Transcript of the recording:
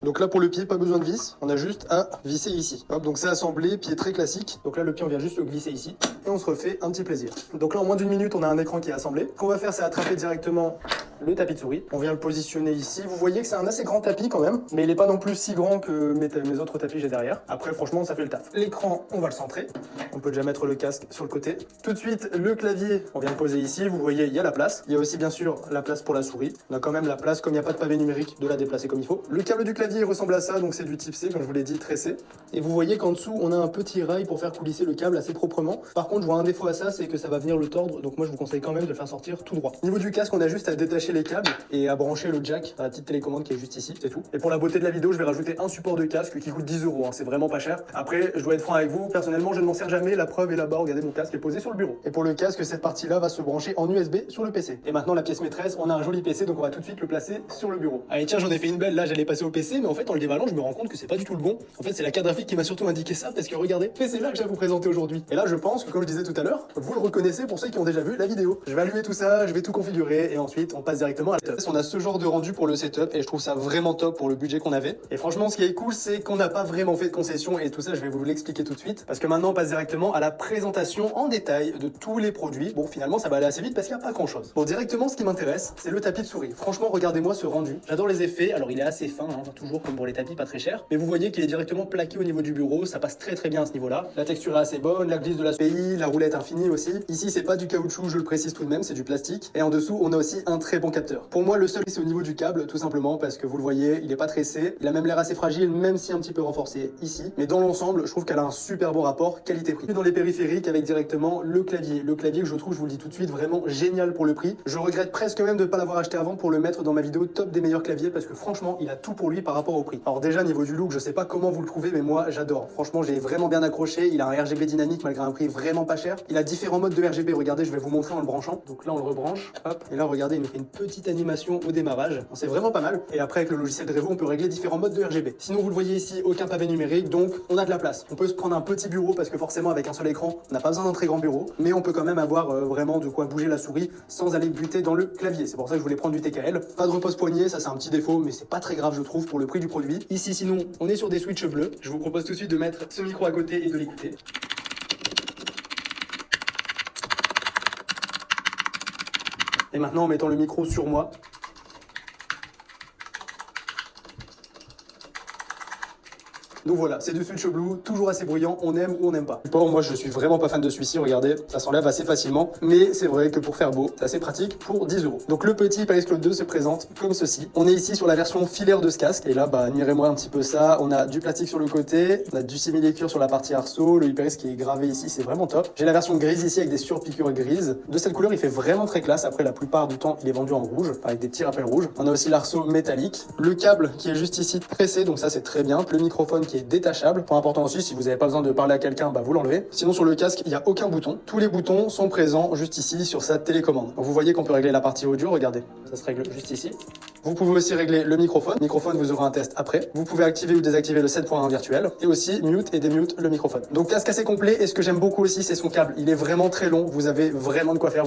Donc là pour le pied, pas besoin de vis, on a juste à visser ici. Hop, donc c'est assemblé, pied très classique. Donc là le pied on vient juste le glisser ici et on se refait un petit plaisir. Donc là en moins d'une minute on a un écran qui est assemblé. Ce qu'on va faire c'est attraper directement le tapis de souris. On vient le positionner ici. Vous voyez que c'est un assez grand tapis quand même, mais il n'est pas non plus si grand que mes autres tapis que j'ai derrière. Après franchement ça fait le taf. L'écran on va le centrer. On peut déjà mettre le casque sur le côté. Tout de suite le clavier on vient le poser ici. Vous voyez il y a la place. Il y a aussi bien sûr la place pour la souris. On a quand même la place, comme il n'y a pas de pavé numérique, de la déplacer comme il faut. Le câble du clavier il ressemble à ça, donc c'est du type C comme je vous l'ai dit, tressé. Et vous voyez qu'en dessous on a un petit rail pour faire coulisser le câble assez proprement. Par contre je vois un défaut à ça, c'est que ça va venir le tordre, donc moi je vous conseille quand même de le faire sortir tout droit. Au niveau du casque on a juste à détacher les câbles et à brancher le jack à la petite télécommande qui est juste ici, c'est tout. Et pour la beauté de la vidéo je vais rajouter un support de casque qui coûte 10 €, hein. C'est vraiment pas cher. Après je dois être franc avec vous, personnellement je ne m'en sers jamais, la preuve est là-bas, regardez mon casque est posé sur le bureau. Et pour le casque cette partie là va se brancher en USB sur le PC. Et maintenant la pièce maîtresse, on a un joli PC donc on va tout de suite le placer sur le bureau. Allez tiens j'en ai fait une belle, là j'allais passer au PC mais en fait en le déballant je me rends compte que c'est pas du tout le bon. En fait c'est la carte graphique qui m'a surtout indiqué ça parce que regardez, c'est là que je vais vous présenter aujourd'hui. Et là je pense que comme je disais tout à l'heure, vous le reconnaissez pour ceux qui ont déjà vu la vidéo. Je vais allumer tout ça, je vais tout configurer et ensuite on passe directement à la test. On a ce genre de rendu pour le setup et je trouve ça vraiment top pour le budget qu'on avait. Et franchement ce qui est cool c'est qu'on n'a pas vraiment fait de concessions et tout ça je vais vous l'expliquer tout de suite parce que maintenant on passe directement à la présentation en détail de tous les produits. Bon finalement ça va aller assez vite parce qu'il n'y a pas grand chose. Bon directement ce qui m'intéresse c'est le tapis de souris. Franchement regardez-moi ce rendu. J'adore les effets, alors il est assez fin, hein, toujours comme pour les tapis, pas très cher. Mais vous voyez qu'il est directement plaqué au niveau du bureau, ça passe très bien à ce niveau-là. La texture est assez bonne, la glisse de la SPI, la roulette infinie aussi. Ici c'est pas du caoutchouc, je le précise tout de même, c'est du plastique. Et en dessous on a aussi un très bon capteur. Pour moi le seul c'est au niveau du câble, tout simplement parce que vous le voyez, il est pas tressé, il a même l'air assez fragile, même si un petit peu renforcé ici. Mais dans l'ensemble, je trouve qu'elle a un super bon rapport qualité-prix. Dans les périphériques avec directement le clavier que je trouve, je vous le dis tout de suite, vraiment génial pour le prix. Je regrette presque même de ne pas l'avoir acheté avant pour le mettre dans ma vidéo top des meilleurs claviers parce que franchement il a tout pour lui par rapport au prix. Alors déjà niveau du look je sais pas comment vous le trouvez mais moi j'adore. Franchement j'ai vraiment bien accroché, il a un RGB dynamique malgré un prix vraiment pas cher. Il a différents modes de RGB, regardez je vais vous montrer en le branchant. Donc là on le rebranche, hop, et là regardez il nous fait une petite animation au démarrage. C'est vraiment pas mal. Et après avec le logiciel Drevo on peut régler différents modes de RGB. Sinon vous le voyez ici, aucun pavé numérique donc on a de la place. On peut se prendre un petit bureau parce que forcément avec un seul écran on n'a pas besoin d'un très grand bureau mais on peut quand même avoir vraiment de quoi bouger la souris sans aller buter dans le clavier. C'est pour ça que je voulais prendre du TKL. Pas de repose-poignet, ça c'est un petit défaut mais c'est pas très grave je trouve pour le prix du produit. Ici sinon on est sur des switches bleus. Je vous propose tout de suite de mettre ce micro à côté et de l'écouter. Et maintenant en mettant le micro sur moi. Donc voilà, c'est du Switch Blue, toujours assez bruyant, on aime ou on n'aime pas. Moi je suis vraiment pas fan de celui-ci, regardez, ça s'enlève assez facilement, mais c'est vrai que pour faire beau, c'est assez pratique pour 10 €. Donc le petit HyperX Cloud 2 se présente comme ceci. On est ici sur la version filaire de ce casque, et là, admirez-moi un petit peu ça, on a du plastique sur le côté, on a du simili-cuir sur la partie arceau, le HyperX qui est gravé ici, c'est vraiment top. J'ai la version grise ici avec des surpiqûres grises. De cette couleur, il fait vraiment très classe, après la plupart du temps, il est vendu en rouge, avec des petits rappels rouges. On a aussi l'arceau métallique, le câble qui est juste ici tressé, donc ça c'est très bien, le microphone qui est détachable. Point important aussi, si vous n'avez pas besoin de parler à quelqu'un, vous l'enlevez. Sinon sur le casque, il n'y a aucun bouton. Tous les boutons sont présents juste ici sur sa télécommande. Donc, vous voyez qu'on peut régler la partie audio, regardez, ça se règle juste ici. Vous pouvez aussi régler le microphone. Microphone, vous aurez un test après. Vous pouvez activer ou désactiver le 7.1 virtuel et aussi mute et démute le microphone. Donc casque assez complet et ce que j'aime beaucoup aussi, c'est son câble. Il est vraiment très long, vous avez vraiment de quoi faire.